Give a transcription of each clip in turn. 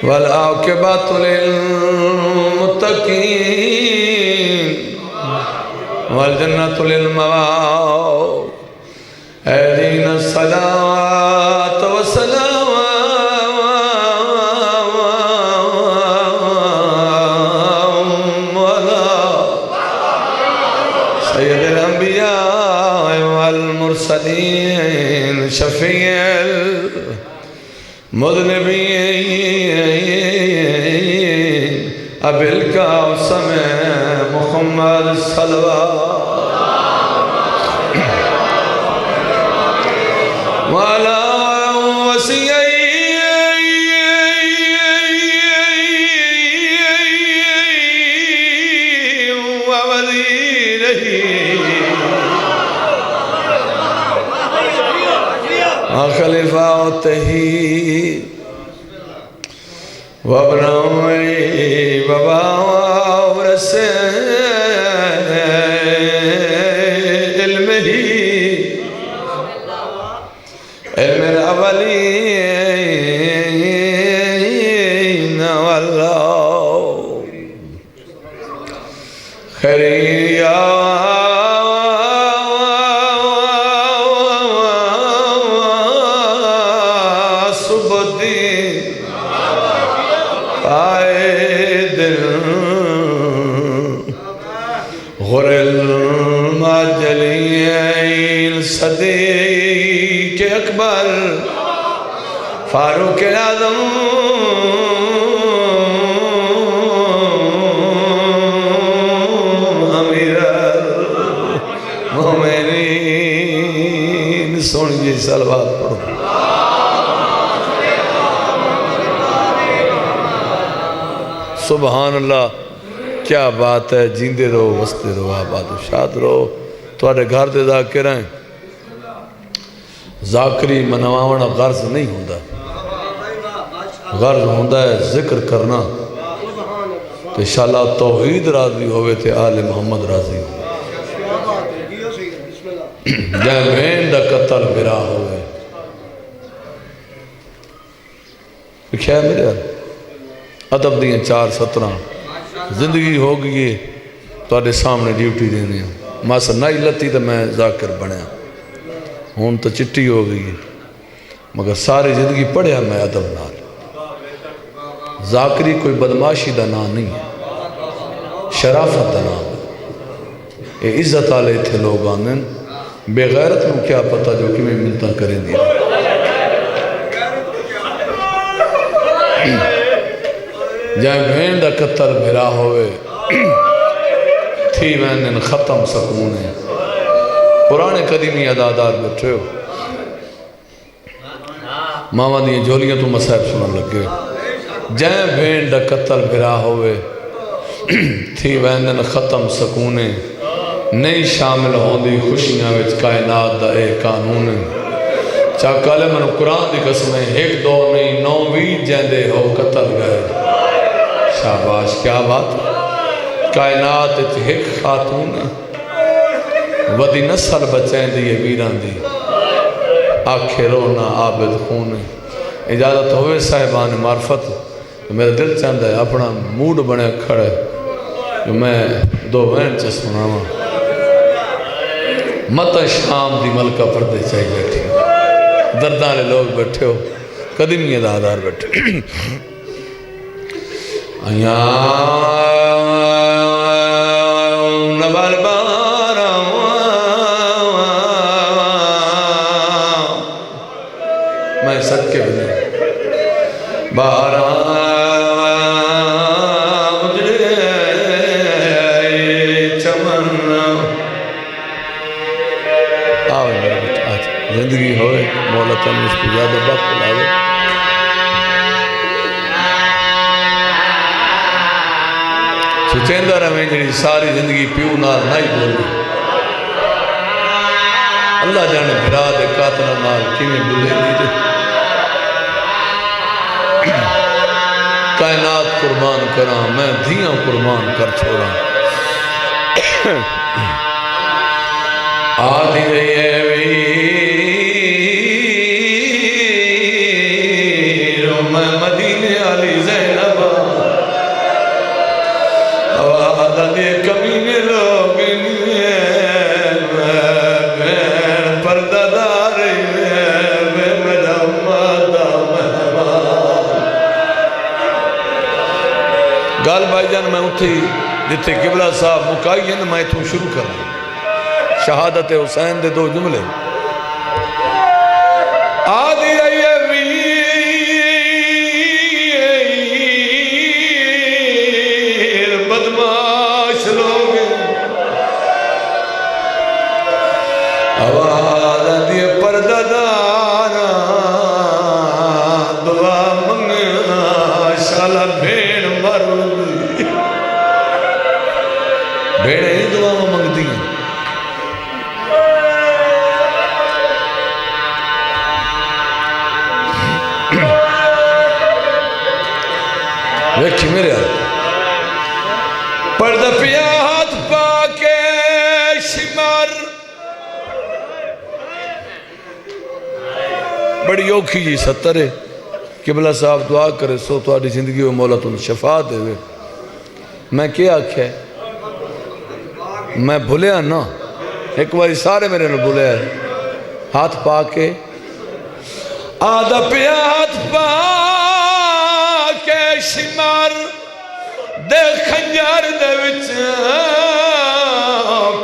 والعاقبۃ للمتقین والجنۃ للمواد اهدنا الصلاة والسلام على سید الانبیاء والمرسلین شفیع المذنبین ابی القاسم محمد صلوات وعلى وصيه ووزيره وخلفائه وابنائه ووارثه علمه علم الأولين والله خيريا سبدي قائد غر المجلين صديق اکبر فاروق اعظم امیر المومنین سونیے صلوات پڑھو سبحان اللہ کیا بات ہے جیندے رہو وستے رہو آباد و شاد رہو تواڈے گھر دے ذاکر ہیں ذاکری منواونا غرض نہیں ہوندہ غرض ہوندہ ہے ذکر کرنا تو انشاءاللہ توحید راضی ہوئے تھے آل محمد راضی ہوئے جائے بین دا قتل برا ہوئے کیا ہے میرے ادب دیئے 4-17 زندگی ہو گئی تو آدھے سامنے ڈیوٹی دینے ہیں ماسا نائی لتی تو میں ذاکر بنیا ہون تو چٹی ہو گئی مگر ساری زندگی پڑھیا میں ادب نال ذاکری کوئی بدماشی دا نام نہیں ہے شرافت دا نام ہے اے عزت آلے تھے لوگ آنن بے غیرت میں کیا پتا جو کہ میں ملتا کریں دیا جائیں بھین دا قتل بھرا ہوئے تھی وینن ختم سکونے پرانے قدیمی عدادار بیٹھے ہو ماما دیئے جھولیاں تو مسائب سنن لگے جائیں بھین دا قتل بھرا ہوئے تھی وینن ختم سکونے نہیں شامل ہوندی خوشیاں وچ کائنات دا اے قانون چاکالے من قرآن دی قسمیں 1 2 نہیں 9 20 جیندے ہو قتل گئے شاباش کیا بات کائنات ایک خاتون ودی نسل بچین دیئے ویران دی آنکھیں رونا عابد خون اجازت ہوئے صاحبان معرفت میرا دل چاہتا ہے اپنا موڈ بنے کھڑے کہ میں دو وین چا سناما متا شام دی ملکہ پردے چاہی بیٹھی دردانے لوگ بیٹھے ہو قدیمی دادار بیٹھے نبال بارا میں صدقے بجھے بارا زندگی ہوئے مولا تعالیٰ اس کو زیادہ وقت لاوے سچیندہ رہے جنہی ساری زندگی پیو نال نہیں بول گئی اللہ جانے بھرا دے قاتل نال کیویں بلے دی دے کائنات قربان کراں میں دھیاں قربان کر چھوڑاں آدھی رہے ویرو میں مدینے علی زینب آدھا دے کمینے لوگ بین پردہ دار میں مدامدہ مہمان گال بھائی جان میں اتھی جتے قبلہ صاحب مکائی ہیں میں اتھوں شروع کروں شہادت حسین دے دو جملے آدھی رہے ویر بدماش لوگ آواز آدھی پردہ دارا دعا منگا شالا بھیڑ مرو بھیڑے ہی دعا منگ دی ہیں ویکھی میرے پردہ پیا ہاتھ پاکے شمار بڑی اوکھی جی ستر ہے قبلہ صاحب دعا کرے سو تو آڑی زندگی و مولا تن شفا دے وے میں کیا آکھے میں بھولیا نا ایک باری سارے میرے نے بھولیا ہاتھ پاکے آدھا پیا ہاتھ پاکے شمار دے خنجار دے وچ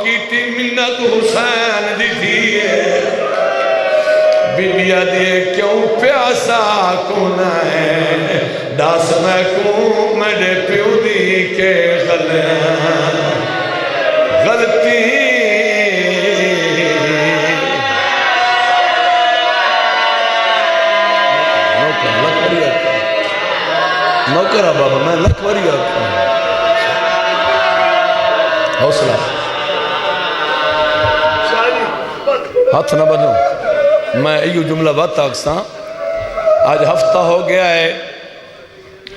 کیتی منت حسین دی دیئے بیبیا دیئے کیوں پیاسا کونا ہے ڈاس میں کوں میرے پیو دی کے غلطی نوکرہ بابا میں لکھوری آتا ہوں حوصلہ ہاتھ نہ بنو میں ایو جملہ بات آکساں آج ہفتہ ہو گیا ہے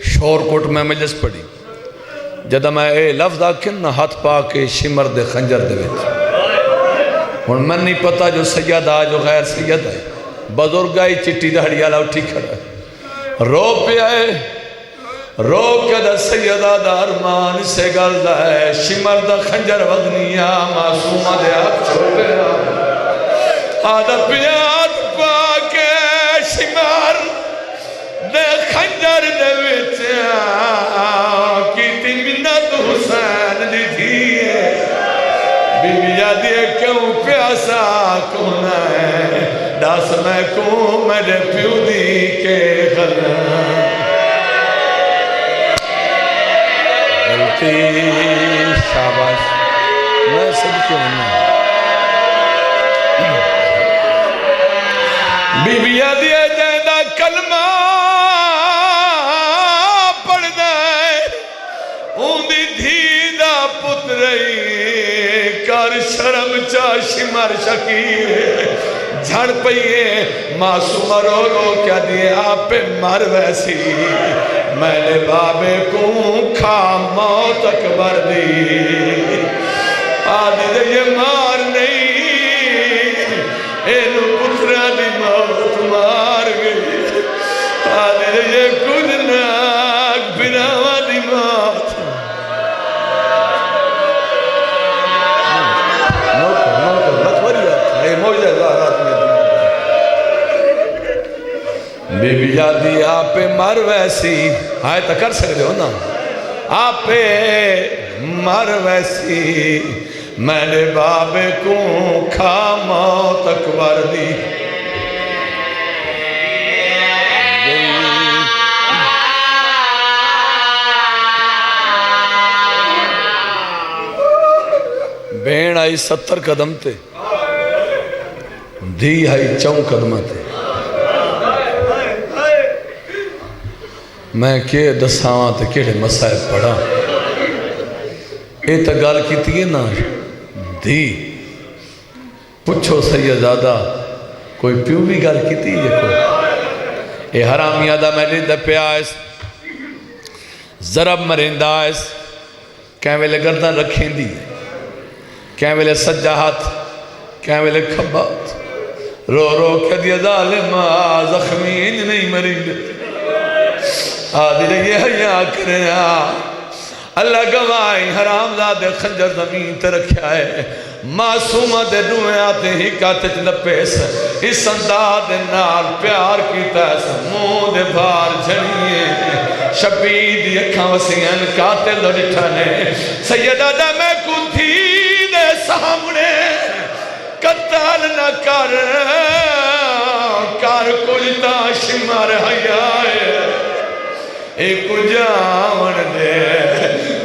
شور کوٹ میں مجلس پڑھی جدہ میں اے لفظ آکھن نہ ہاتھ پا کے شمر دے خنجر دے ویچ اور میں نہیں پتا جو سید آج جو غیر سید ہے بزرگ آئی چٹی دہڑی آلہ اٹھی کھڑا ہے رو پہ آئے رو کے دا سیدہ دا ارمان سے گلدہ ہے شمر دا خنجر وزنیا معصومہ دے آپ چھوٹے آدھا پیاد پاکے شمر دے خنجر دے وچیا کیتی منت حسین دی دیئے بیویا دیئے کیوں پیاسا کونا ہے ڈاس میں کوں میرے پیو دی کے غلط شاباش میں صدقے ہونا بی بی آدھیا جائدہ کلمہ پڑھ دائے اوندی دھیدہ پترئی کار شرم چاشی مر شکیے جھڑ پئیے معصوم رو رو کیا دیئے آپ پہ مر ویسی میں نے بابے کو کھا موت اکبر دی آدھی دے یہ مار نہیں اینو پترہ دی موت مار گئی آدھی دے یہ کچھ ناک بناوہ دی موت آپ مر ویسی آئے تو کر سکتے ہو نا آپ مر ویسی میرے بابے کو کھا موت اکبر دی بین آئی 70 قدم تے دھی آئی 4 قدم تے میں کہ دساواں تے کیڑے مسائل پڑھا اے تا گال کیتی ہے نا دھی پچھو سیدادہ کوئی پیو بھی گال کیتی ہے کوئی اے حرامی آدھا میں نے دپے آئیس ضرب مرندہ آئیس کہیں ویلے گردن رکھیں دی کہیں ویلے سجاہت کہیں ویلے کھبات رو رو کہ دیا ظالم زخمین نہیں مرید آدھی رہی حیاء کرنا اللہ گواہی حرام زادے خنجر زمین تے رکھیا ہے معصومہ دے ڈوئے آتے ہی کاتے چلپیس اس انداز نال پیار کیتا ہے سموں دے بھار جھڑیے شبید یکھاں وسیعن کاتے لڑٹھانے سیدہ دا میں کن تھی دے سامنے قتال نہ کر کلتا شمار حیائے ایک جاون دے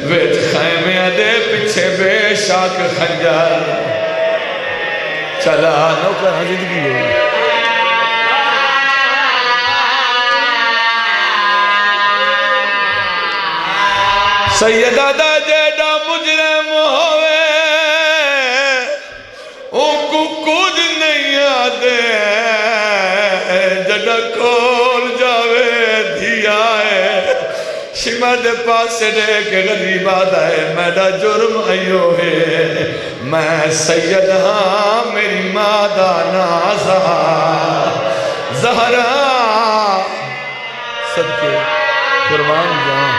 ویچ خیمے دے پچھے بے شاک خنجر چلا نوکر حجد کی ہو سیدہ دا جیڑا مجرم ہوئے ان کو کچھ نہیں آدھے جڑا کھول جاوے دھیا ہے شمع دے پاس سے دے کے غریب آدھا ہے میڈا جرم آئیو ہے میں سید ہاں میری مادہ نازہ زہرہ صدقے قربان جان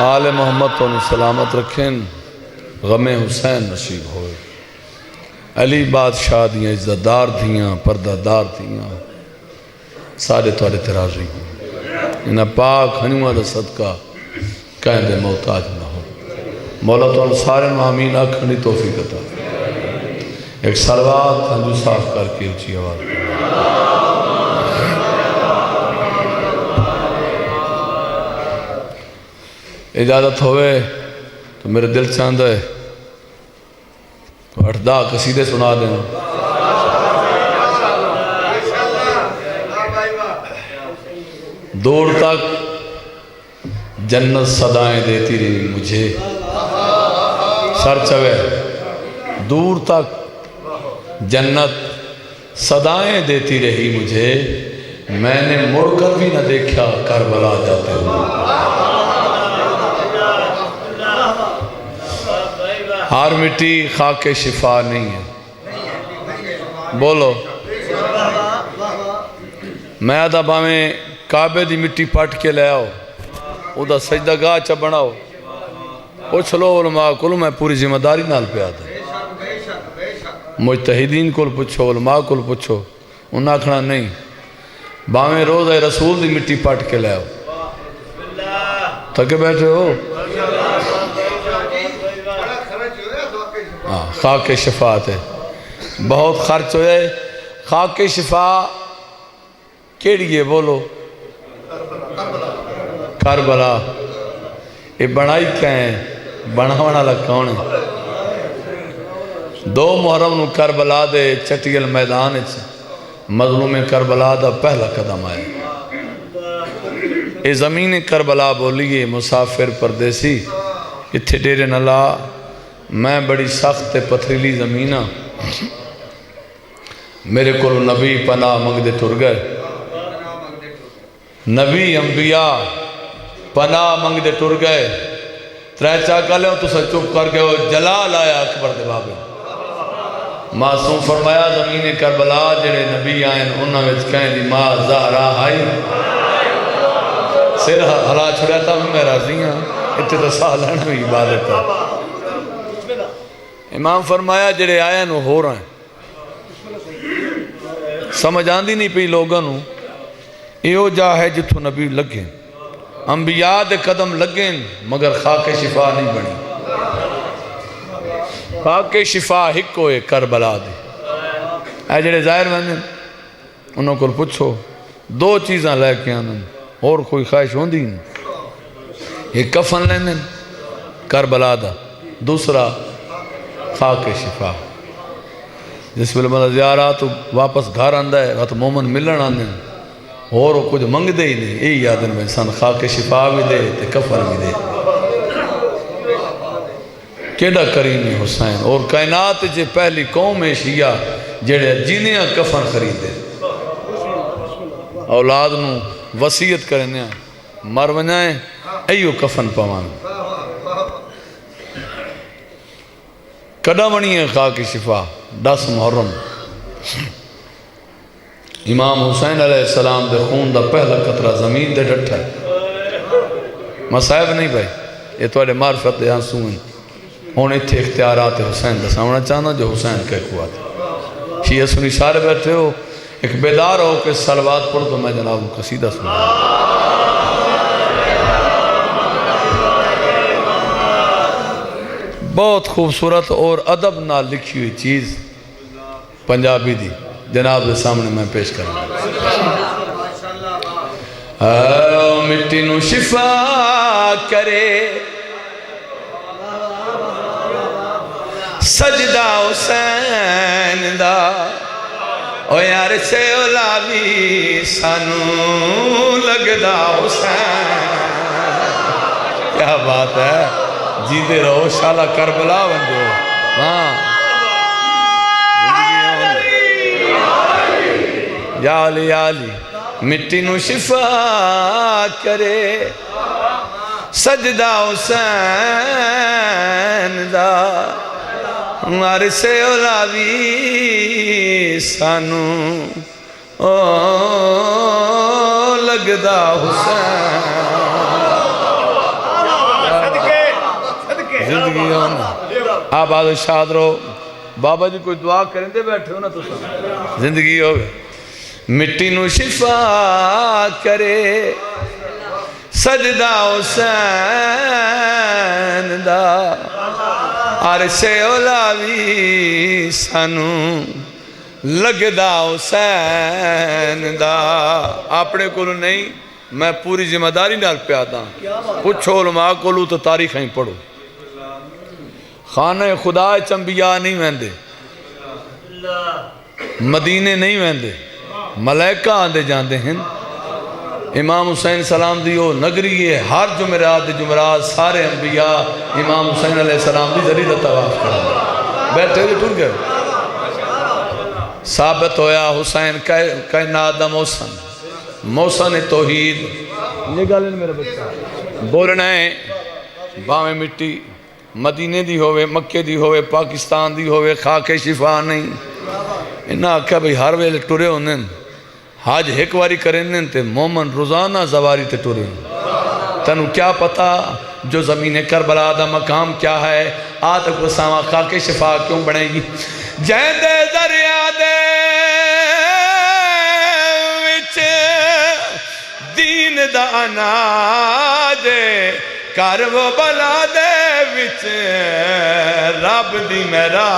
آل محمد تو سلامت رکھیں غم حسین نصیب ہوئے علی بادشاہ دیاں عزتدار دیاں پردہ دار دیاں سارے توڑے تراضی ہیں انہا پاک ہنیوہ دا صدقہ کہیں دے محتاج نہ ہو مولا تو سارے مہمین آکھنی توفیق عطا ایک سلوات ہنجو صاف کر کے اچھی آواز اجازت ہوئے تو میرے دل چاند ہے 8-10 قصیدے سنا دیں دور تک جنت صدائیں دیتی رہی مجھے سر چوے دور تک جنت صدائیں دیتی رہی مجھے میں نے مڑ کر بھی نہ دیکھا کربلا جاتے ہوئے ہار مٹی خاک شفا نہیں ہے بولو میں آدھا باویں کعبے دی مٹی پٹ کے لے آؤ او دا سجدہ گاہ چا بناؤ پوچھ لو علماء کلو میں پوری ذمہ داری نال پہ آتا مجتہدین کل پوچھو علماء کل پوچھو انہاں کھنا نہیں باویں روزہ رسول دی مٹی پٹ کے لے آؤ تھکے بیٹھے ہو خاک شفاعت ہے بہت خرچ ہوئے خاک شفا کیڑی ہے بولو کربلا یہ بنائی کہیں بناونا لگ کون ہے 2 محرم نو کربلا دے چٹیل میدان مظلوم کربلا دا پہلا قدم آئے یہ زمین کربلا بولیے مسافر پردیسی اتھے ڈیرے نلا میں بڑی سخت پتھریلی زمینہ میرے کو نبی پناہ منگ دے ٹر گئے نبی انبیاء پناہ منگ دے ٹر گئے ترے چاکہ لے تو سا چپ کر گئے جلال آیا اکبر دے بابے معصوم فرمایا زمین کربلا جڑے نبی آئین انہاں وچ کہیں دی ماں زہرا آئی سر ہلا چھڑیا تھا میں راضی ہاں اتنے تو سالانہ بھی عبادت ہے امام فرمایا جڑے آیا نو ہو رہا ہیں سمجھ آندی نہیں پی لوگاں نو ایو جا ہے جتھو نبی لگیں انبیاء دے قدم لگیں مگر خاک شفا نہیں بنی خاک شفا ہک ہوئے کربلا دے اے جڑے ظاہر بندے انہوں کو پوچھو دو چیزاں لے کے آنن اور کوئی خواہش ہوندی نہیں ایک کفن لیندن کربلا دا دوسرا خاک شفا جس ویلے بندہ زیارات واپس گھر آندا ہے تو مومن ملن آندے اور کچھ منگ دے ہی نہیں یہی یادن میں انسان خاک شفا بھی دے تے کفن بھی دے کیڑا کریمی حسین اور کائنات جے پہلی قوم شیعہ جڑے جینیاں کفن خریدے اولاد نو وصیت کرنے مر ونجائیں ایو کفن پوان کڈا بنی ہے خاک شفا 10 محرم امام حسین علیہ السلام دے خون دا پہلا قطرہ زمین دے ڈٹھا ہے مصائب نہیں بھائی یہ توڑے معرفت دے آنسو ہیں ہونے تھے اختیارات حسین دا سامنا چاہنا جو حسین کے قوات شیعہ سنی سارے بیٹھے ہو ایک بیدار ہو کہ صلوات پڑھ تو میں جناب قصیدہ سنا بہت خوبصورت اور ادب نہ لکھی ہوئی چیز پنجابی دی جناب دے سامنے میں پیش کروں مٹی نو شفا کرے سجدہ حسین دا او یار سے اولاوی سانو لگدا حسین کیا بات ہے جیدے رہو شالا کربلا بنجو ہاں یا علی مٹی نو شفا کرے سجدہ حسین دا ہمارے سے اولاوی سانو لگدا حسین زندگی ہونا آپ آدھو شاد رہو بابا جی کوئی دعا کریں دے بیٹھے ہو نا تو زندگی ہو گئے مٹی نو شفا کرے سجدہ حسین دا عرش اولاوی سانو لگدا حسین دا اپنے کو نہیں میں پوری ذمہ داری نال پہ آتا پوچھو علماء کو لوں تو تاریخیں پڑھو خانہ خدا چنبیاء نہیں ویندے مدینے نہیں ویندے ملائکہ آندے جاندے ہیں امام حسین سلام دیو نگری ہے ہر جمعرات سارے انبیاء امام حسین علیہ السلام دی ذریعہ طواف کرا بیٹھے جو ٹر گئے ثابت ہویا حسین کائنات دا موسن توحید یہ گالیں میرے بچہ بولنا ہے باویں مٹی مدینے دی ہوئے مکے دی ہوئے پاکستان دی ہوئے خاک شفا نہیں انہاں آکھا بھئی ہر ویلے ٹرے ہونے حاج ایک واری کریں تے مومن روزانہ زواری تے ٹرے تنو کیا پتا جو زمین کربلا دا مقام کیا ہے آتک وسامہ خاک شفا کیوں بڑھے گی جہد دریا دے وچ دین دا اناجے کرب بلا دے وچ رب دی میرا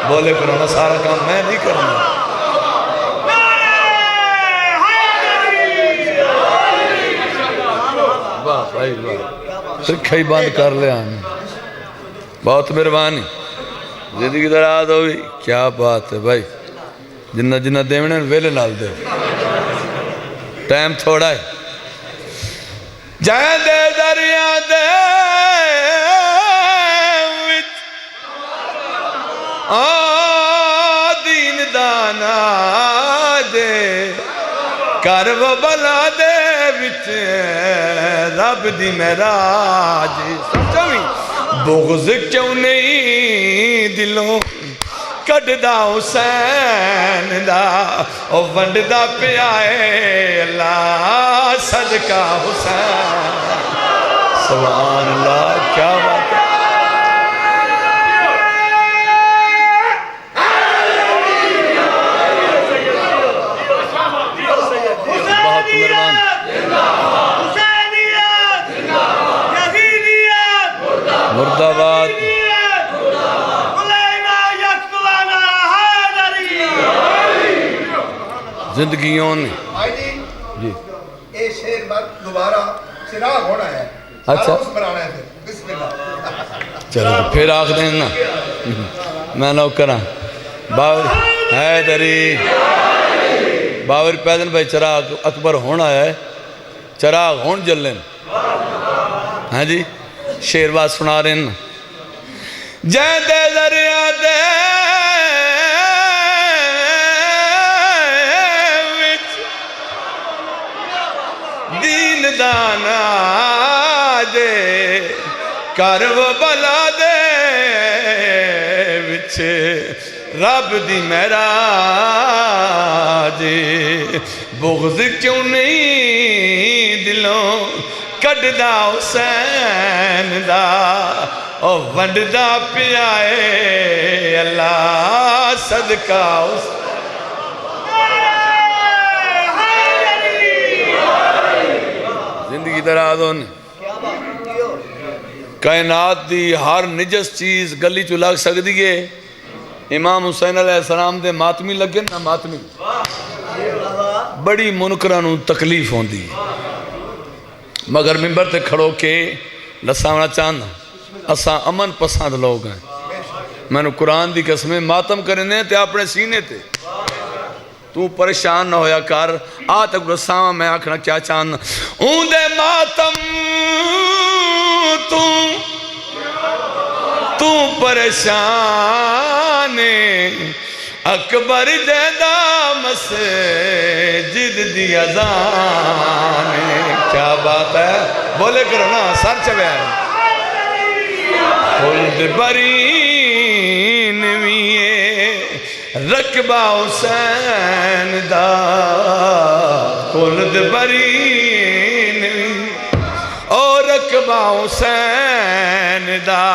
بولے پرانا سارا کام میں نہیں کرنا سکھائی بند کر لے آنے بہت مہربانی زندگی دراز ہوئی کیا بات ہے بھائی جنہ جنہ دیونے ویلے نال دے ٹائم تھوڑا ہے جائیں دے دریا دے دین دانا دے کرب بلا دے وچ رب دی معراج سمجھویں بغض کیوں نہیں دلوں کڑدا حسین دا او ونڈدا پیائے اللہ صدقہ حسین سبحان اللہ کیا بات ہے زندگیوں نے جی یہ شیر بعد دوبارہ چراغ ہونا ہے اچھا بنانا ہے بسم اللہ چلو پھر آخ دیں نا میں نہ کرا باور حیدری باور پیدن بھائی چراغ اکبر ہونا ہے چراغ ہون جلن ہاں جی شیر بات سنا رہے ہیں جائیں دے ذریعہ دے دین دانا دے کرو بلا دے وچے رب دی میرا جے بغض کیوں نہیں دلوں کڑدا حسین دا او ونڈدا پیائے اللہ صدقہ حسین زندگی درازوں نے کائنات دی ہر نجس چیز گلی چو لگ سکتی ہے امام حسین علیہ السلام دے ماتمی لگے نا ماتمی بڑی منکرانوں تکلیف ہوں دی مگر ممبر تے کھڑو کے لسامنا چاہنا اساں امن پسند لوگ ہیں میں نے قرآن دی قسمیں ماتم کرنے تے اپنے سینے تے تو پریشان نہ ہویا کر آ تک رسامہ میں آکھنا کیا چاہنا اون دے ماتم تو پریشان اکبر جیدہ مسجد دی اذان کیا بات ہے بولے کرو نا سر چوے آئے خلد برین ویے رکبہ حسین دا خلد برین اور رکبہ حسین دا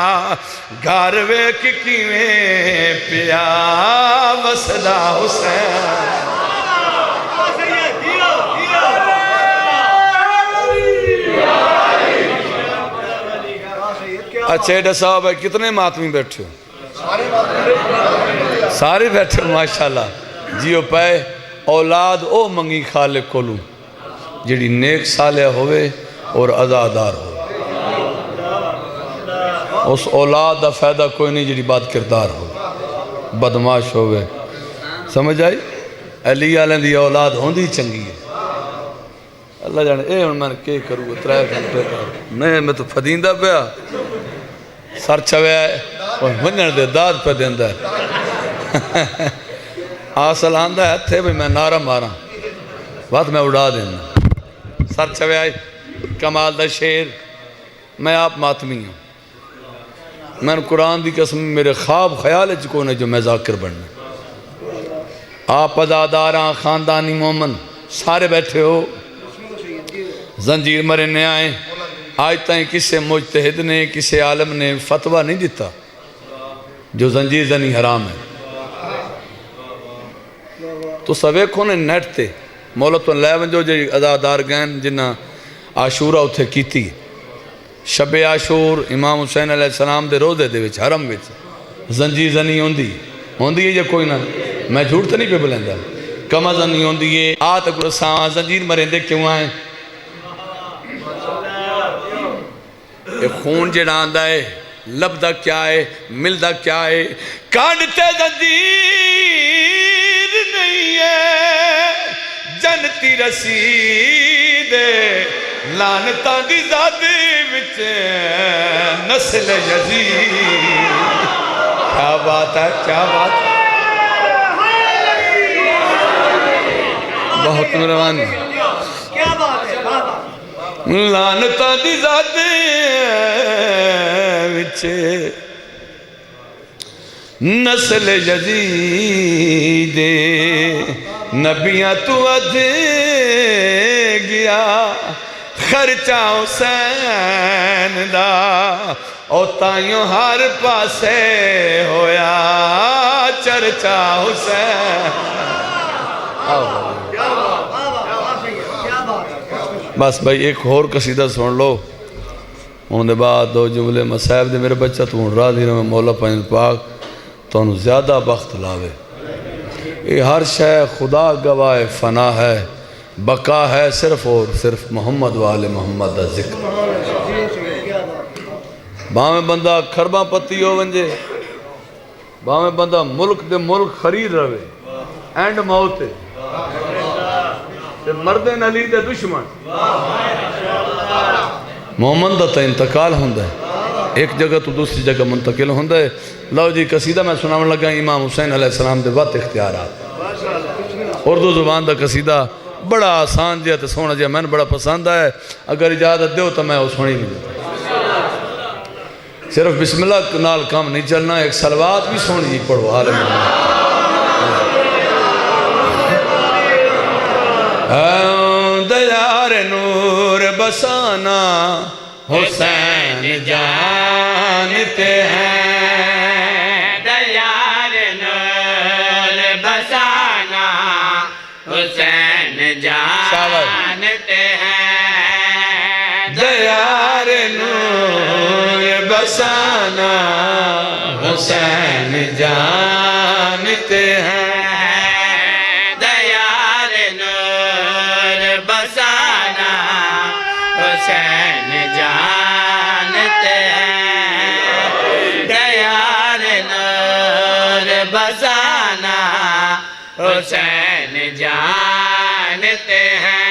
گھر ویک کیویں پیا وسدا حسین اچھا ایڈا صاحب ہے کتنے ماتمی بیٹھے ہو سارے بیٹھے ہو ماشاءاللہ جیو پائے اولاد او منگی خالق کولو جڑی نیک صالح ہوئے اور عزادار ہوئے اس اولاد دا فائدہ کوئی نہیں جڑی بات کردار ہوئے بدماش ہوئے سمجھ آئی علی آلین دی اولاد ہوندی چنگی ہے اللہ جانے اے ان میں نے کروں گا 3 گھنٹے نہیں میں تو فدیندہ پیا سر چوے آئے اور منجن دے داد پہ دیندہ ہے آسل آندہ ہے تھے بھی میں نارا مارا بات میں اڑا دینا سر چوے آئے کمال دا شیر میں آپ ماتمی ہوں میں نے قرآن دی قسم میرے خواب خیال چکونے جو میں ذاکر بڑھنا آپ عزاداراں خاندانی مومن سارے بیٹھے ہو زنجیر مرنے آئیں آج تائیں کسے مجتہد نے کسے عالم نے فتوہ نہیں دیتا جو زنجیر زنی حرام ہے تو سوے کھونے نیٹ تے مولت اللہ ونجو جو عزادار گئن جنہ عاشورہ اتھے کیتی شب عاشور امام حسین علیہ السلام دے روزے دے وچ حرم وچ زنجیر زنی ہوندی ہے یا کوئی نہ میں جھوٹ تو نہیں پہ بلندہ کما زنی ہوندی ہے آتک رساں زنجیر مرندے کیوں آئیں ایک خون جڑا آندہ ہے لبدہ کیا ہے ملدہ کیا ہے کانڈتے زنجیر نہیں ہے جنتی رسید لانتاں دی ذاتی وچ نسل یزید کیا بات ہے کیا بات ہے بہت مروانی کیا بات ہے لانتاں دی ذاتی وچ نسل یزید نبیاں تو ادھ گیا خرچہ حسین دا او تائیوں ہر پاسے ہویا چرچہ حسین بس بھائی ایک اور قصیدہ سن لو ان دے بعد 2 جملے مسائب دے میرے بچہ تو ان راہ دینا میں مولا پائن پاک تو انہوں زیادہ بخت لاوے یہ ہر شے خدا گواہ فنا ہے، بقا ہے صرف اور صرف محمد والے محمد دا ذکر۔ باہمیں بندہ کھرباں پتی ہو ونجے، باہمیں بندہ ملک دے ملک خرید روے، اینڈ موت ہے تے مردین علی دے دشمن محمد دا تا انتقال ہوندہ ہے، ایک جگہ تو دوسری جگہ منتقل ہوندہ ہے۔ لو جی قصیدہ میں سناون لگا امام حسین علیہ السلام دے وقت اختیارات، اردو زبان دا قصیدہ بڑا آسان جہاں تے سونا جہاں میں نے بڑا پسند ہے، اگر اجازت دیو تو میں وہ سنی ملے۔ صرف بسم اللہ نال کام نہیں چلنا، ایک صلوات بھی سونی جی پڑھو حال میں۔ دیار نور بسانا حسین جانتے ہیں، دیار نور بسانا حسین جانتے ہیں، دیار نور بسانا حسین جانتے ہیں، دیار نور بسانا حسین جانتے ہیں، دیار نور بسانا حسین جانتے ہیں،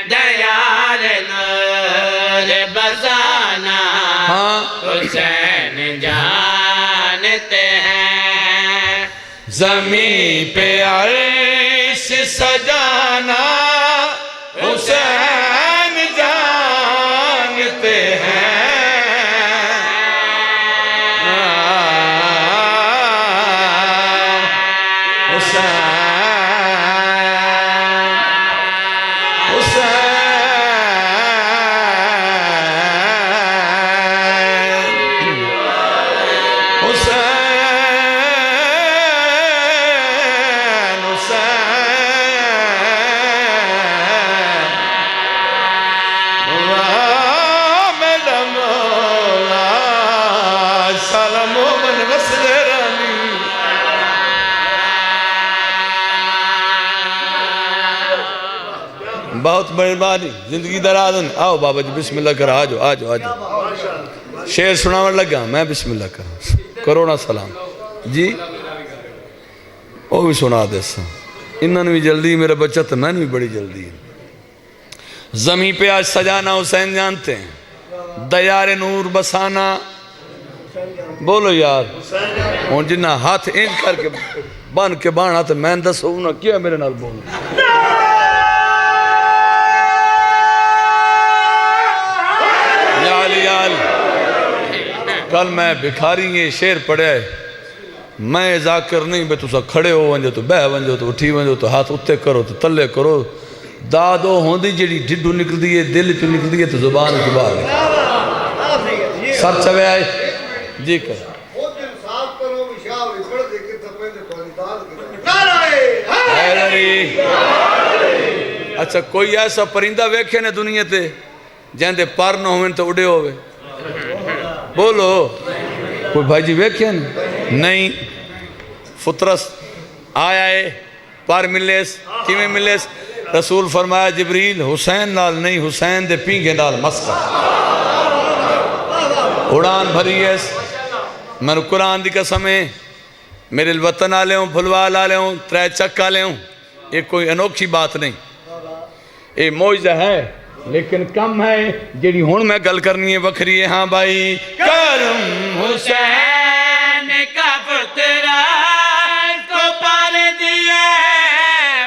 دیار نور بسانا حسین جانتے ہیں، زمین پہ عرش سجانا حسین جانتے ہیں، بہت مہربانی، زندگی دراز ہے۔ آؤ بابا جی بسم اللہ کر، آجو آجو آجو، شعر سناون لگا میں، بسم اللہ کر کرونا سلام جی، وہ بھی سنا دے سا، انہوں نے بھی جلدی، میرے بچہ تو میں نے بھی بڑی جلدی ہے۔ زمین پہ آج سجانا حسین جانتے ہیں، دیار نور بسانا، بولو یار، اور جنہ ہاتھ اینج کر کے بان کے بانا تو میں دسو نہ کیا میرے نال بولو۔ کل میں بکھاری یہ شعر پڑھے ہے، میں ذاکر نہیں بے تُسا کھڑے ہو ونجو تو بہ ونجو تو اٹھی ونجو تو ہاتھ اتے کرو تو تلے کرو، دادو ہوندی جیڑی ڈڈو نکل دیئے دل تو نکل دیئے تو زبان کی بار سر چوے آئے جی کر اچھا کوئی ایسا پرندہ ویکھے نے دنیا تے جہاں دے پر نہ ہوئے تو اڑے ہوئے، بولو کوئی بھائی جی ویکھے نہیں، فطرس آیا ہے پر ملیس کیویں ملیس، رسول فرمایا جبریل حسین نال نہیں حسین دے پینگے نال مسکر اڑان بھری ہے۔ میں قرآن دی قسم ہے، میرے الوطن آلے ہوں بھلوال آلے ہوں ترے چک آلے ہوں، یہ کوئی انوکھی بات نہیں، یہ معجزہ ہے لیکن کم ہے، جیڑی ہون میں گل کرنی ہے وکھری ہے۔ ہاں بھائی کرم حسین کا پترا کو پال دیا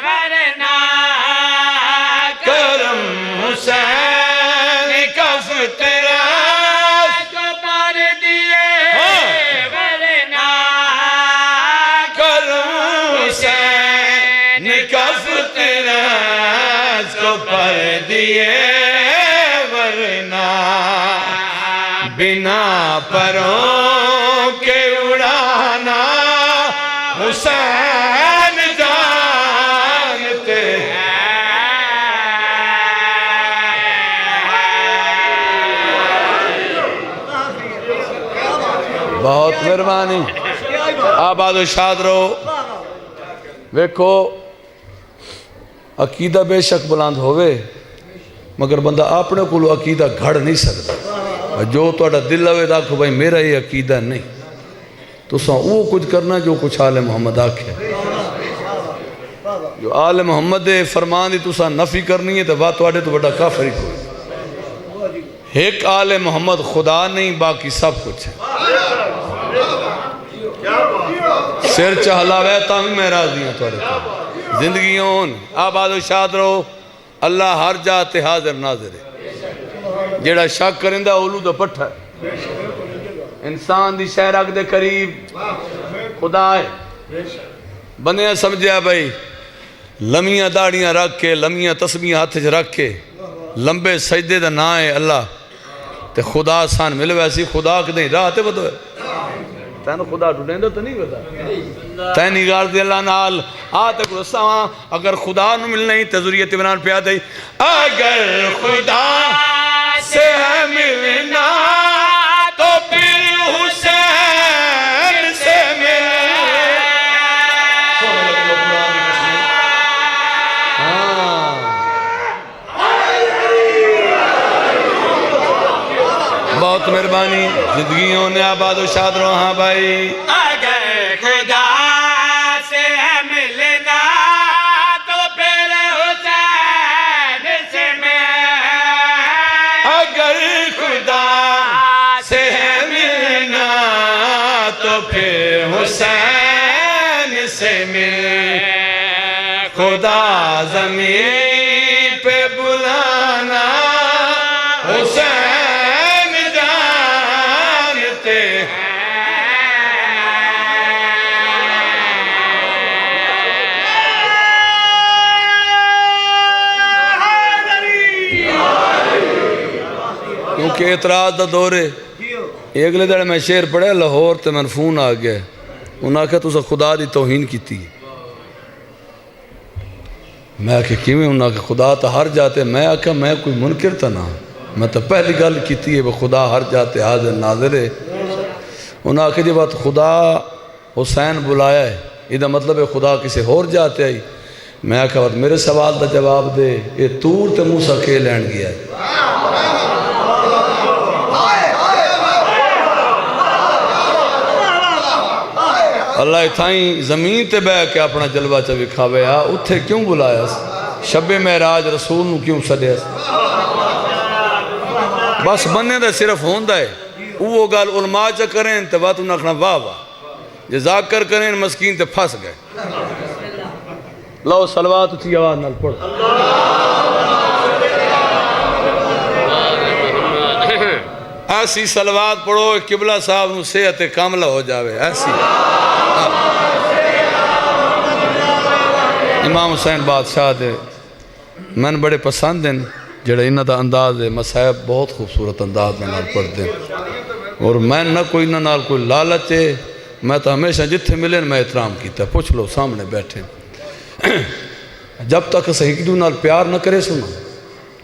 ورنہ، کرم حسین کا پترا کو پال دیا ورنہ، کرم حسین کا پترا کو پر دیے ورنہ، بنا پروں کے اڑانا حسین جانتے ہیں۔ بہت مہربانی، آباد و شاد رہو۔ ویکھو عقیدہ بے شک بلند ہوئے مگر بندہ اپنے کو عقیدہ گھڑ نہیں سکتا جو تہاڈا دل ہوئے تو آکھو بھائی میرا یہ عقیدہ نہیں تو وہ کچھ کرنا جو کچھ آل محمد آکھے جو آل محمد دے فرمان دی تسا نفی کرنی ہے تو بات تہاڈے تو بڑا کافر ہی کوئی ایک آل محمد خدا نہیں باقی سب کچھ ہے سر چہلاوے تاہم میں راضی ہوں تہاڈے تو زندگی ہون آباد و شاد رہو اللہ ہر جاتے حاضر ناظر ہے جیڑا شک کرندہ اولو دا پٹھا ہے انسان دی شہر اگ دے قریب خدا ہے بندیاں سمجھیا بھائی لمیاں داڑیاں رکھ کے لمیاں تسبیحاں ہاتھ رکھ کے لمبے سجدے دا نا ہے اللہ تے خدا سان مل ویسی خدا کدیں راہ تے بدو ہے تینو خدا ڈھونڈیں دو تو نہیں بتا تینی غار دی اللہ نال آتے کو رساں اگر خدا نو ملنا ہی تے ذریعت ابنان پہ آتے اگر خدا سے ہے ملنا تو پھر حسین سے ملنا بہت مہربانی زندگیوں نے آباد و شاد رہو ہاں بھائی اگر خدا سے ہے ملنا تو پھر حسین سے ملنا اگر خدا سے ہے ملنا تو پھر حسین سے ملنا خدا زمین پہ بلانا حسین کیونکہ اعتراض دا دور ہے اگلے دڑے میں شعر پڑھے لاہور تے میں فون آ گیا انہاں کہا تو خدا دی توہین کیتی میں کہ کیویں انہاں کہ خدا تا ہر جاتے میں آکھا میں کوئی منکر تا نہ میں تو پہلی گل کیتی ہے وہ خدا ہر جاتے حاضر ناظر ہے انہاں کہ جی بات خدا حسین بلایا ہے یہ مطلب ہے خدا کسی اور جاتے آئی میں آکھا بات میرے سوال دا جواب دے یہ تور تے موسیٰ کے لینڈ گیا ہے اللہ اتھائیں زمین تے بے کے اپنا جلوہ چا بکھاوے آ اتھے کیوں بلایا شب معراج رسول نو کیوں سدیا بس بننے دا صرف ہوندہ ہے وہ گال علماء چا کریں تے بات انہاں کھنا واہ واہ جزاکر کریں مسکین تے پھنس گئے لو صلوات اچھی آواز نال پڑھ ایسی صلوات پڑھو قبلہ صاحب نو صحت کاملہ ہو جاوے ایسی امام حسین بادشاہ دے میں نے بڑے پسند ہیں جڑا انہاں دا انداز ہے مسائب بہت خوبصورت انداز میں نال پڑھ دیں اور میں نہ کوئی نہ نال کوئی لالچ ہے میں تو ہمیشہ جتھے ملیں میں احترام کیتا پوچھ لو سامنے بیٹھے جب تک صحیح دو نال پیار نہ کرے سنا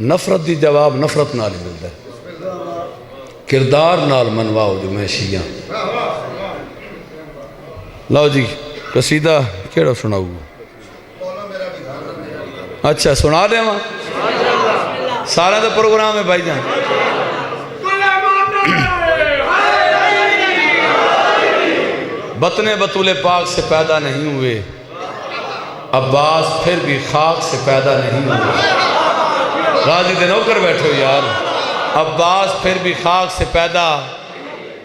نفرت دی جواب نفرت نال ہی ملتا ہے کردار نال منواؤ جو میں شیعہ لاؤ جی قصیدہ کیڑا سناؤ اچھا سنا دے ماں سارا دا پروگرام ہے بھائی جان بطن بطول پاک سے پیدا نہیں ہوئے عباس پھر بھی خاک سے پیدا نہیں ہوئے راضی دے نوکر بیٹھو یار عباس پھر بھی خاک سے پیدا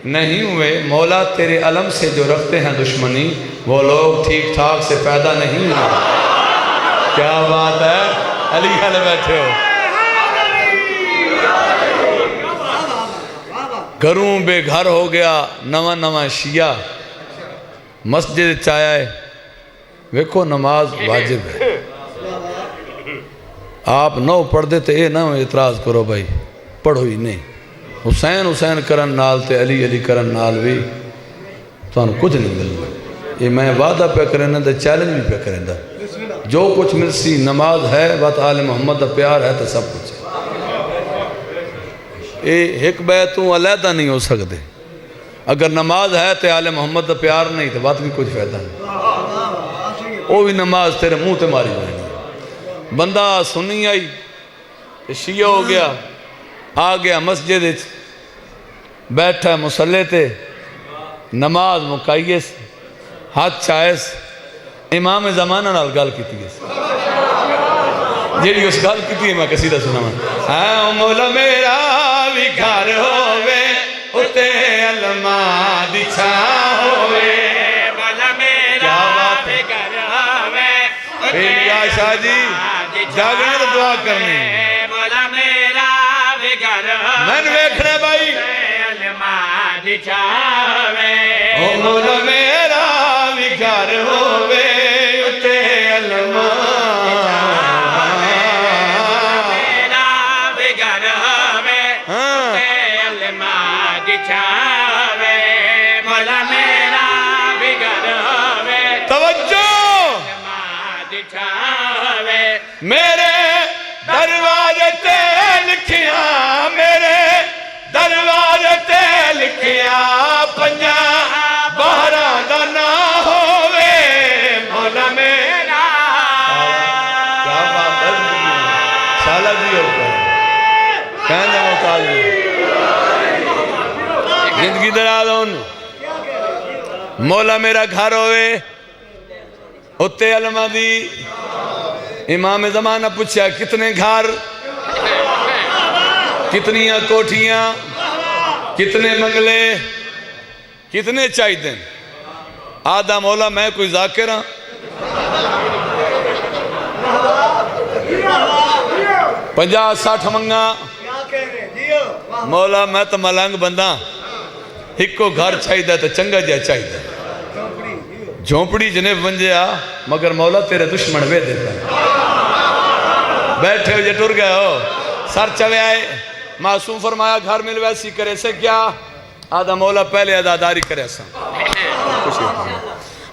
نہیں ہوئے مولا تیرے علم سے جو رکھتے ہیں دشمنی وہ لوگ ٹھیک ٹھاک سے پیدا نہیں ہوئے کیا بات ہے علی گھر بیٹھے ہو گھروں بے گھر ہو گیا نواں نواں شیعہ مسجد چاہے ویکھو نماز واجب ہے آپ نو پڑھ دیتے اے نہ اعتراض کرو بھائی پڑھو ہی نہیں حسین حسین کرن نال تے علی علی کرن نال بھی تو انہوں کچھ نہیں ملنا یہ میں وعدہ پہ کرنے دا چیلنج بھی پہ کرنے دا جو کچھ مل سی نماز ہے بات آل محمد دا پیار ہے تو سب کچھ ہے ایک بیتوں علیحدہ نہیں ہو سکتے اگر نماز ہے تو آل محمد دا پیار نہیں تو بات بھی کچھ فائدہ نہیں وہ بھی نماز تیرے منہ تے ماری جانی بندہ سنی آئی شیعہ ہو گیا آ گیا مسجد بیٹھا مسلح تے نماز مکائیے ہاتھ چاہیس امام زمانہ نال گل کیتی ہے جیڑی اس گل کیتی ہے میں قصیدہ سنا ہاں مولا میرا بھی گھر ہووے اتے علماء دی چھاں ہووے مولا میرا بھی گھر ہووے یا شاہ جی جاگنے تو دعا کرنی مولا میرا بھی گھر میں نے ویکھنے بھائی علماء دی چھاوے او مولا میرا بھی گھر ہووے اتے علماء میرا بھی گھر ہووے اتے علماء دی چھاوے مولا میرا بھی گھر ہووے توجہ علماء دی چھاوے میرے دروازے تے لکھیاں میرے دروازے تے لکھیاں پنجا باہراں دا نہ ہووے مولا میرا کیا بات ہے شالہ جی ہوتا ہے کہنے محتاج زندگی دراز ہون مولا میرا گھر ہوئے اتے علماء دی امام زمانہ پوچھا کتنے گھر کتنی کوٹھیاں کتنے منگلے کتنے چاہی دیں آدھا مولا میں کوئی ذاکر ہاں پنجا ساٹھ منگا مولا میں تو ملنگ بندہ ہکو گھر چاہی دے تو چنگا جا چاہی دے جھونپڑی جنہیں بنجے آ مگر مولا تیرے دشمن وے دے بیٹھے ہو جے ٹر گئے ہو سر چلے آئے معصوم فرمایا گھر مل ویسی کرے سے کیا آدھا مولا پہلے اداداری کرے سا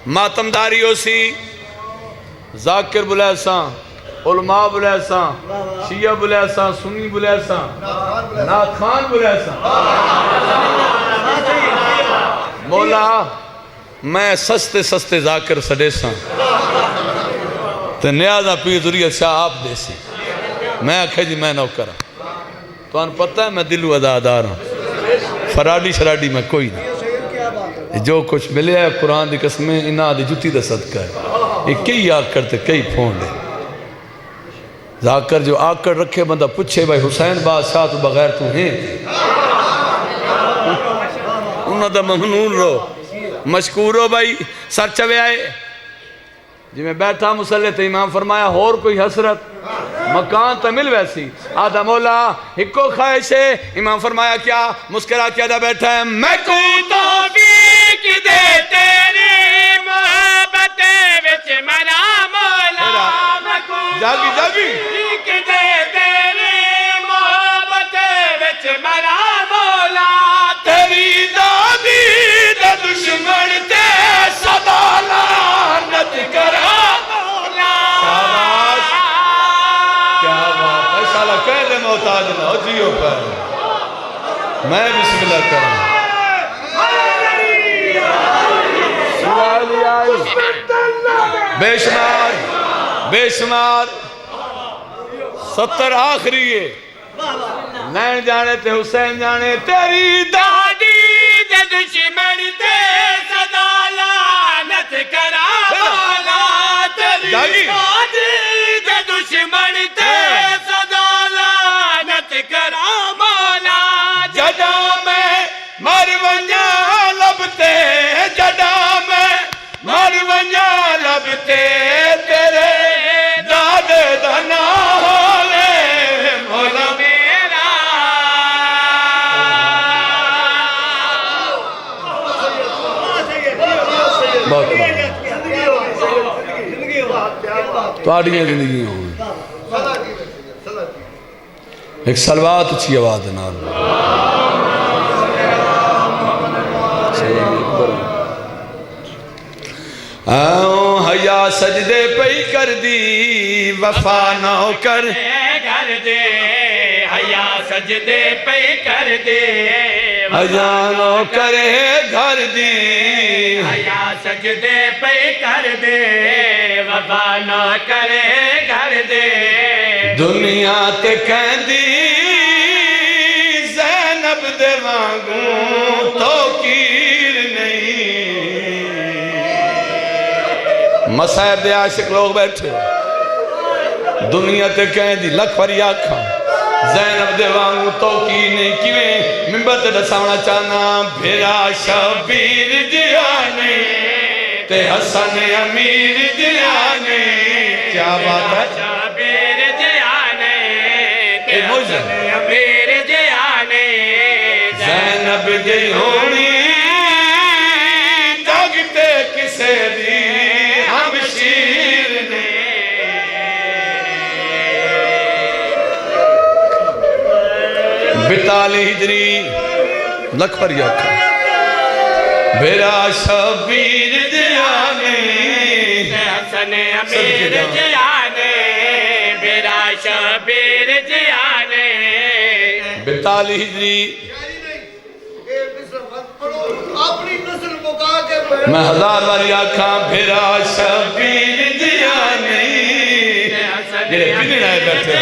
ماتمداری ہو سی ذاکر بلے سا علماء بلے سا شیعہ بلے سا سنی بلے سا نات خان بلے سا مولا میں سستے سستے ذاکر سڑے سا تو نیازہ پیر ذریعہ شاہ آپ دے سی میں آکھے جی میں نوکر ہوں تو ان پتہ ہے میں دلو ادادار ہوں فراڈی شراڈی میں کوئی نہیں جو کچھ ملے ہے قرآن دی قسمیں انہاں دی جتی دا صدقہ ہے یہ کئی آکر تے کئی پھون لے ذاکر جو آکر رکھے بندہ پوچھے بھائی حسین بادشاہ تو بغیر تو ہیں انہاں دا ممنون رو مشکور ہو بھائی سر چوے آئے جی میں بیٹھا مسلح تے امام فرمایا اور کوئی حسرت مکان تا مل ویسی آدھا مولا ہکو خواہش ہے امام فرمایا کیا مسکرا کیا دا بیٹھا ہے میں کو توفیق دے تیری محبت وچ منا مولا میں کو جاگی جاگی توفیق دے تیری محبت وچ منا مولا تیری دادی دا دشمن تے صدا لعنت کرا شاباش کیا بات ہے سالہ کہہ دے محتاج نہ ہو جیو پر میں بسم اللہ کروں سوالی آئی بے شمار 70 آخری ہے نین جانے تے حسین جانے تیری دادی دے دشمن تے صدا لعنت کرا مولا تیری دادی دے دشمن تے صدا لعنت کرا مولا جڈا میں مر ونجا لبتے جڈا میں مر ونجا لبتے تیرے داد دنا ہوئے مولا میرا بہت تو آڑیاں زندگی ہوں ایک سلوات اچھی آواز نال آؤں حیا سجدے پئی کر دی وفا نہ کر کر دے حیا سجدے پہ کر دے حیا نہ کرے گھر دی حیا سجدے پہ کر دے وفا نہ کرے گھر دے دنیا تے کہندی زینب دے وانگوں توقیر نہیں مسائب دے عاشق لوگ بیٹھے دنیا تے کہندی لکھ پری آکھاں زینب دے وانگوں توقیر نہیں کیویں ممبر تے دساونا چاہنا بھیرا شبیر جیانے تے حسن امیر جیانے کیا بات ہے شبیر جیانے تے موجہ حسن امیر جیانے زینب دی ہونی جاگتے کسے دی ہم شیر نے بتالی ہجری لکھ پر یاکھا بھیرا شبیر جیانے حسن امیر جیانے میرا شبیر جیانے بتالی ہجری یہ مصر مت پڑھو اپنی نسل کو کہا کہ میں ہزار باری آکھاں بھیرا شبیر جیانے جیڑے پینے آئے بیٹھے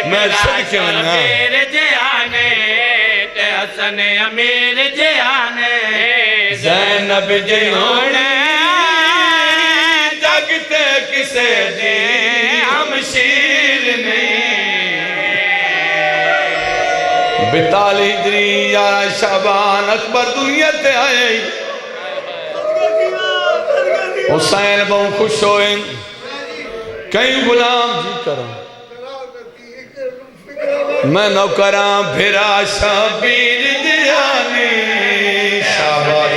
میں صدقے مننا امیر جیانے حسن امیر جیانے زینب جیانے جاگتے کسے دی ہم شیر نہیں بتالی ہجری یارہ شعبان اکبر دنیا تے آئے حسین بہن خوش ہوئے کئی غلام جی کرم میں نوکراں بھیرا شبیر جیانے شاباش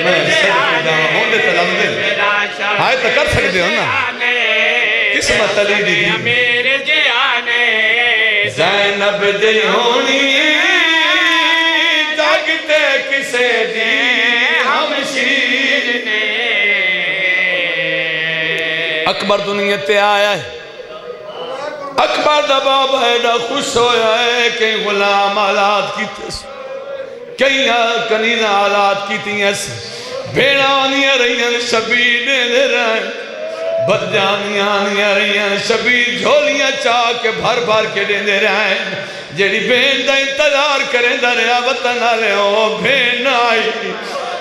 میں صدقے داں ہوندے تلم دل آئے تو کر سکتے ہو نا قسمت علی دی امیر جیانے زینب دی ہونی جاگتے کسے دی ہم شیر نے اکبر دنیا تے آیا ہے اکبر دا بابا ایڈا خوش ہویا ہے کئی غلام آلات کی تس کئی کنیزہ آلات کی تیس بھیڑانیاں رہیاں شبیر دے رہے بدجانیاں آنیاں رہیاں شبیر جھولیاں چاہ کے بھر بھر کے دے رہے جیڑی بین دا انتظار کریں دا رہا وطن آلے ہو بین آئی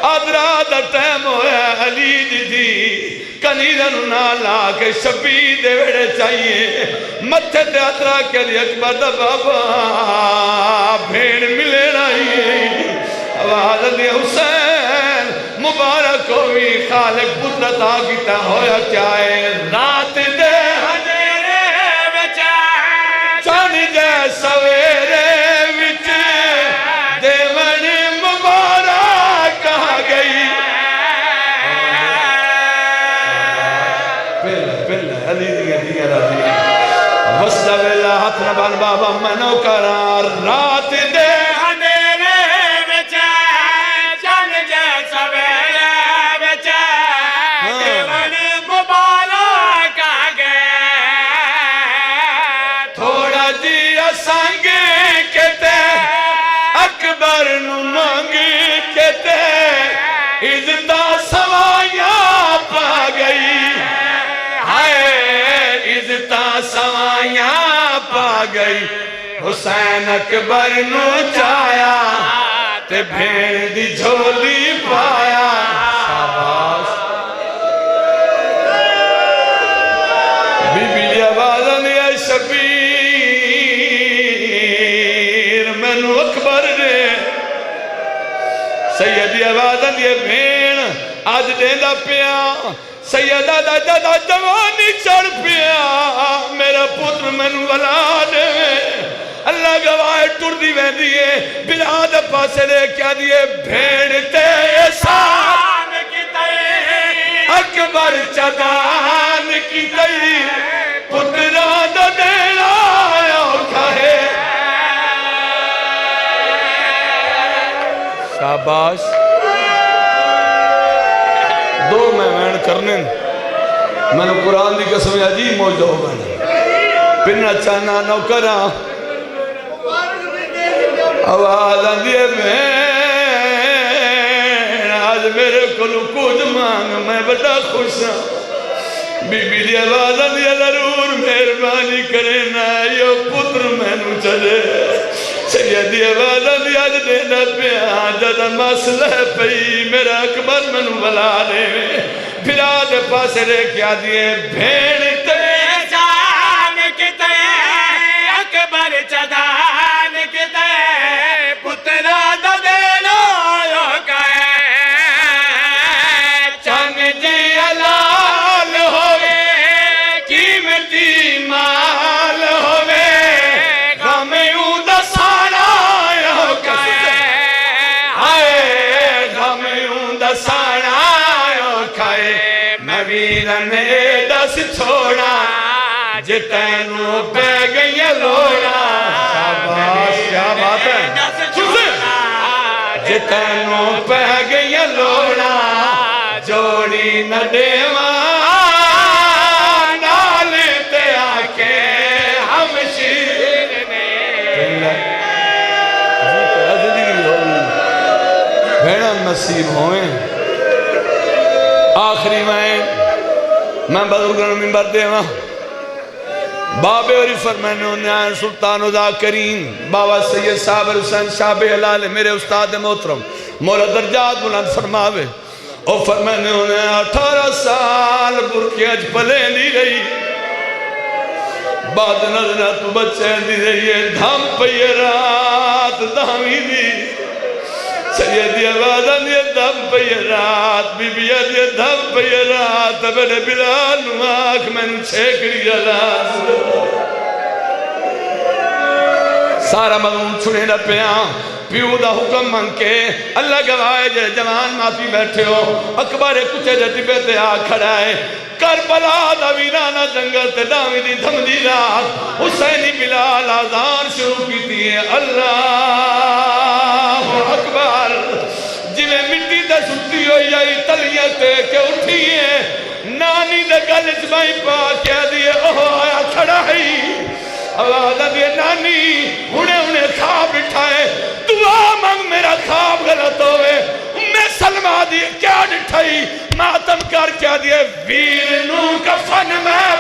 آدرا دا ٹیم ہویا علی دی کنیرن نالا کے شبیر دے وڑے چاہیے متھے تے اترا کے دی اکبر دا بابا بھیڑ ملے رہی آواز دی حسین مبارک ہوئی خالق قدرت آگیتا ہویا کیا ہے رات دے ہنیرے بچا چان جے سویرے وچ دیون مبارک کہا گئی پہلے علی دیگے راضی وسطہ ویلہ ہاتھ نبان بابا منو کرار رات دے ہنیرے بچا چن جے سویرے بچا دیون مبارک آگے تھوڑا جیا سنگ کہتے اکبر نو مانگ کہتے عزتہ سوائیاں پا گئی ہائے عزتہ سوائیاں پا گئی حسین اکبر نو چایا تے بھیڑ دی جھولی پایا شاباش بی بی دی آواز آنی ہے شبیر میں نو اکبر دے سیدی آواز آنی ہے بھیڑ آج دیندہ پیا سیدہ دا جدہ جوانی چڑھ پیا میرا پتر میں نو ولا دے اللہ گواہ ٹر دی وین دیئے بلاد پاسے لے کیا دیئے بھیڑ تے سان کی تئی اکبر چدان کی تئی پتران دا دینا آیا کھائے شاباش دو میں وین کرنے میں نے قرآن دی قسم عجیب موجود ہو گئے پنہ چانا نوکرہ آواز آندھیے بہن آج میرے کلو کچھ مانگ میں بڑا خوش ہوں بی بی دی آواز دیا ضرور مہربانی کرے نا یو پتر میں نو چلے سیدی آواز دیا دینا پیا جدا مسئلہ پئی میرا اکبر میں نو بلا دے پھرا دے پاس رے کیا دیے بھیڑ تے جان کتے اکبر چدان کتے پترا دا دینو یو کہے چنگ جی علال ہوئے قیمتی مال ہوئے غم یوں دا سانا یو کہے ہائے غم یوں دا سانا یو کہے میں ویرن دس چھوڑا جتنو پہ گئی لوڑا شاباش کیا بات ہے جتنو پہ گئی لوڑا جوڑی نہ دیوان نال تے آکے ہم شیر نے بھیڑا نصیب ہوئیں آخری میں بزرگوں ممبر دے وہاں بابے اور فرمانے انہیں سلطان ادا کریم بابا سید صابر حسین شاب حلال میرے استاد محترم مولا درجات بلند فرماوے اور فرمانے انہیں 18 سال برکی اج پلے نہیں رہی بعد نظرہ تو بچے دی رہی ہے دھم پئی رات دھامی دی سیدی آوازہ دیئے دھم پئی رات بی بی دیئے دھم پئی رات بڑے بلال نواک میں نو چھیکڑی رات سارا مغمون چھوڑے نہ پیاں پیو دا حکم مانگ کے اللہ گواہ جے جوان معافی بیٹھے ہو اکبر کچھے جٹی پہ تے آ کھڑا ہے کربلا دا ویرانہ جنگل تے دامی دی دھم دی رات حسینی بلال آزان شروع کی تھی اللہ اکبر جویں مٹی دے ستی ہوئی آئی تلیاں تے کہ اٹھی ہے نانی دے گلچ بائی پا کیا دیئے اوہ آیا کھڑا ہے آوازہ دیئے نانی انہیں خواب اٹھائے دعا مانگ میرا خواب غلط ہوئے میں سلمہ دیئے کیا اٹھائی ماتم کر کیا دیئے ویر نو کفن میں